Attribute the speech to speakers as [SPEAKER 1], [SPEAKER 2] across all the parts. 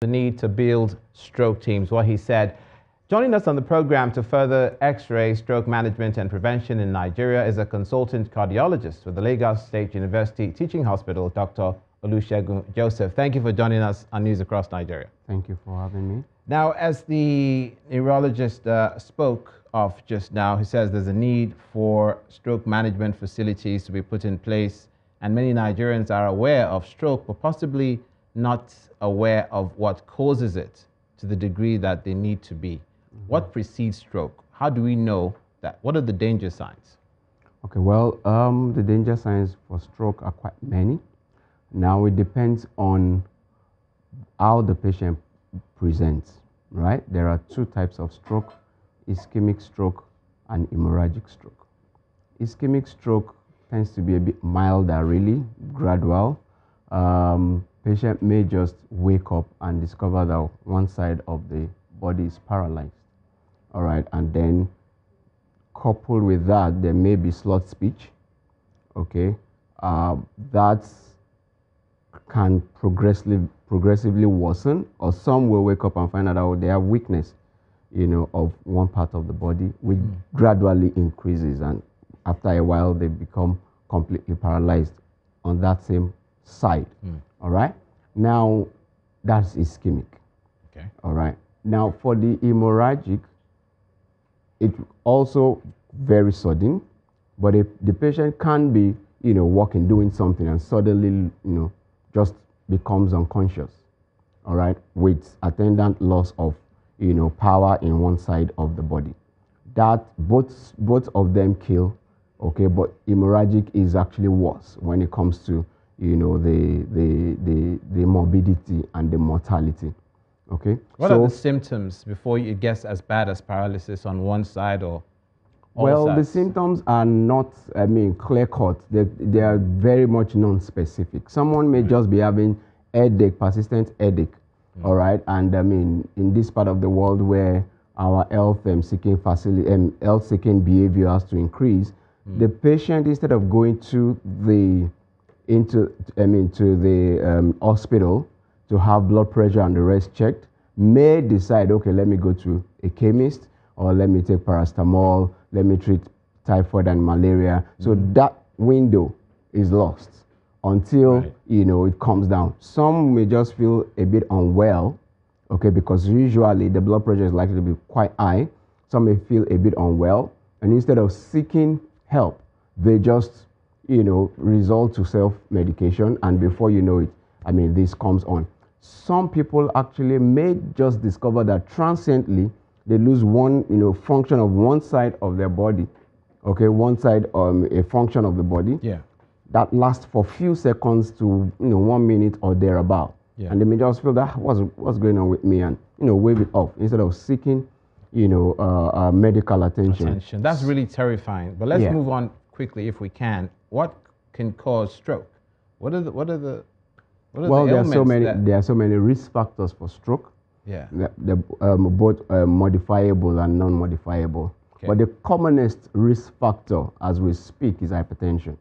[SPEAKER 1] the need to build stroke teams, what he said. Joining us on the program to further X-ray stroke management and prevention in Nigeria is a consultant cardiologist with the Lagos State University Teaching Hospital, Dr. Olusegun Joseph. Thank you for joining us on News Across Nigeria.
[SPEAKER 2] Thank you for having me.
[SPEAKER 1] Now, as the neurologist spoke of just now, he says there's a need for stroke management facilities to be put in place, and many Nigerians are aware of stroke, but possibly not aware of what causes it to the degree that they need to be. What precedes stroke? How do we know that? What are the danger signs?
[SPEAKER 2] Okay, well, the danger signs for stroke are quite many. Now, it depends on how the patient presents, right? There are two types of stroke: ischemic stroke and hemorrhagic stroke. Ischemic stroke tends to be a bit milder, really gradual. Patient may just wake up and discover that one side of the body is paralyzed. All right, and then coupled with that, there may be slurred speech. Okay, that can progressively worsen, or some will wake up and find out that they have weakness, of one part of the body, which gradually increases, and after a while they become completely paralyzed on that same side. All right, now that's ischemic.
[SPEAKER 1] Okay.
[SPEAKER 2] All right, now for the hemorrhagic, it's also very sudden, but if the patient can be walking, doing something, and suddenly just becomes unconscious, all right, with attendant loss of power in one side of the body. That both of them kill, okay, but hemorrhagic is actually worse when it comes to the morbidity and the mortality. Okay.
[SPEAKER 1] What are the symptoms before it gets as bad as paralysis on one side or all
[SPEAKER 2] well,
[SPEAKER 1] sides?
[SPEAKER 2] The symptoms are not, clear cut. They are very much non-specific. Someone may just be having headache, persistent headache, all right? And in this part of the world where our health-seeking behavior has to increase, the patient, instead of going to the hospital to have blood pressure and the rest checked, may decide, okay, let me go to a chemist, or let me take paracetamol, let me treat typhoid and malaria. So that window is lost until, it comes down. Some may just feel a bit unwell, okay, because usually the blood pressure is likely to be quite high. Some may feel a bit unwell, and instead of seeking help, they just, resort to self-medication, and before you know it, this comes on. Some people actually may just discover that transiently they lose one, function of one side of their body. Okay, one side, a function of the body.
[SPEAKER 1] Yeah.
[SPEAKER 2] That lasts for a few seconds to, 1 minute or thereabout.
[SPEAKER 1] Yeah.
[SPEAKER 2] And they may just feel that what's going on with me, and wave it off instead of seeking, medical attention.
[SPEAKER 1] That's really terrifying. But let's move on quickly if we can. What can cause stroke? What are the
[SPEAKER 2] well, there are so many risk factors for stroke.
[SPEAKER 1] Yeah.
[SPEAKER 2] They're both modifiable and non-modifiable. Okay. But the commonest risk factor as we speak is hypertension.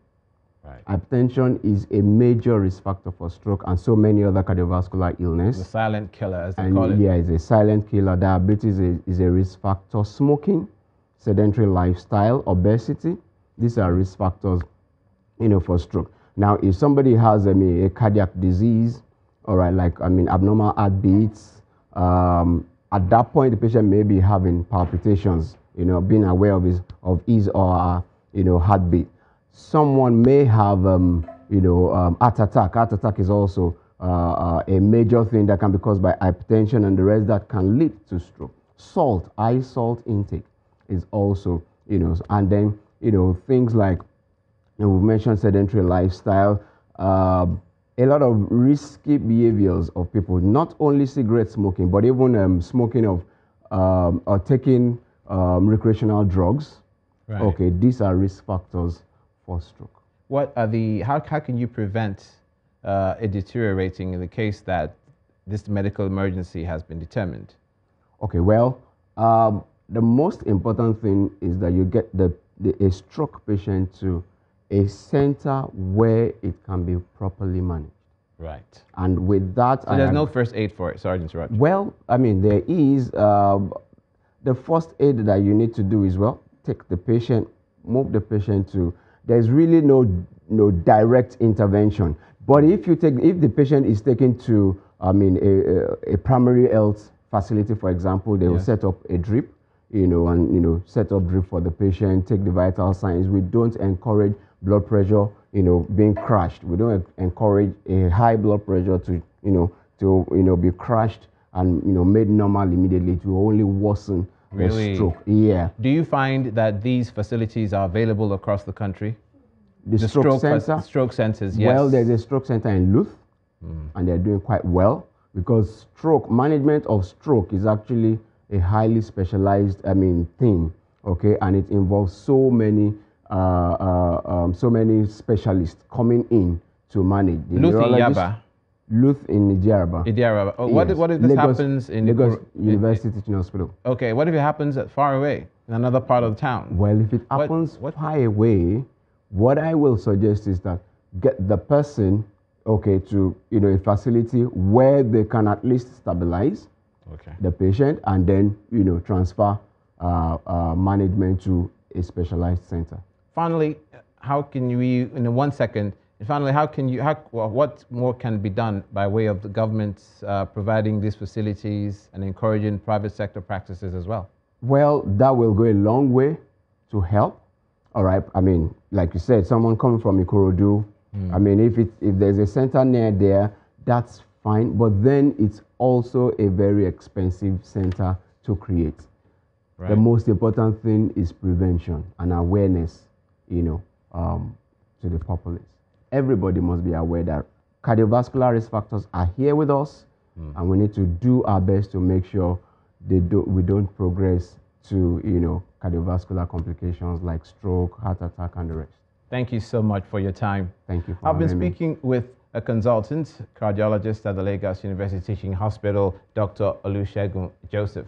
[SPEAKER 1] Right.
[SPEAKER 2] Hypertension is a major risk factor for stroke and so many other cardiovascular illness.
[SPEAKER 1] The silent killer, as they call it.
[SPEAKER 2] Yeah, it's a silent killer. Diabetes is a risk factor. Smoking, sedentary lifestyle, obesity, these are risk factors, for stroke. Now, if somebody has a cardiac disease, all right, like abnormal heartbeats, at that point the patient may be having palpitations, being aware of his or her, heartbeat. Someone may have heart attack. Heart attack is also a major thing that can be caused by hypertension and the rest that can lead to stroke. High salt intake is also, and then things like, we've mentioned sedentary lifestyle, a lot of risky behaviors of people, not only cigarette smoking, but even smoking of or taking recreational drugs.
[SPEAKER 1] Right.
[SPEAKER 2] Okay, these are risk factors for stroke.
[SPEAKER 1] What are how can you prevent it deteriorating in the case that this medical emergency has been determined?
[SPEAKER 2] Okay, well, the most important thing is that you get a stroke patient to a center where it can be properly managed.
[SPEAKER 1] Right.
[SPEAKER 2] And with that,
[SPEAKER 1] So there's no first aid for it. Sorry to interrupt.
[SPEAKER 2] well, I mean, there is the first aid that you need to do is, well, take the patient, move the patient to. There's really no direct intervention. But if the patient is taken to, I mean, a primary health facility, for example, they will set up a drip, and set up drip for the patient, take the vital signs. We don't encourage blood pressure, being crashed. We don't encourage a high blood pressure to be crashed and made normal immediately. To only worsen
[SPEAKER 1] Really?
[SPEAKER 2] the stroke. Yeah.
[SPEAKER 1] Do you find that these facilities are available across the country?
[SPEAKER 2] The stroke center.
[SPEAKER 1] Stroke centers, yes.
[SPEAKER 2] Well, there's a stroke center in Luth, and they're doing quite well, because management of stroke is actually a highly specialized, thing. Okay, and it involves so many specialists coming in to manage. The
[SPEAKER 1] Luth in
[SPEAKER 2] neurologist,
[SPEAKER 1] Yaba.
[SPEAKER 2] Luth in Idiaraba.
[SPEAKER 1] Idiaraba. Oh,
[SPEAKER 2] Yes.
[SPEAKER 1] what if this
[SPEAKER 2] Lagos,
[SPEAKER 1] happens in
[SPEAKER 2] Lagos University Teaching Hospital?
[SPEAKER 1] Okay, what if it happens far away in another part of the town?
[SPEAKER 2] Well, if it happens far away, what I will suggest is that get the person, to a facility where they can at least stabilize the patient, and then transfer management to a specialized center.
[SPEAKER 1] Finally, how can we, in 1 second, finally, what more can be done by way of the government providing these facilities and encouraging private sector practices as well?
[SPEAKER 2] Well, that will go a long way to help. All right. I mean, like you said, someone coming from Ikorodu, I mean, if there's a center near there, that's fine. But then it's also a very expensive center to create. Right. The most important thing is prevention and awareness, to the populace. Everybody must be aware that cardiovascular risk factors are here with us, and we need to do our best to make sure we don't progress to cardiovascular complications like stroke, heart attack, and the rest.
[SPEAKER 1] Thank you so much for your time.
[SPEAKER 2] Thank you for
[SPEAKER 1] I've been
[SPEAKER 2] having me.
[SPEAKER 1] speaking with a consultant, cardiologist at the Lagos University Teaching Hospital, Dr. Olusegun Joseph.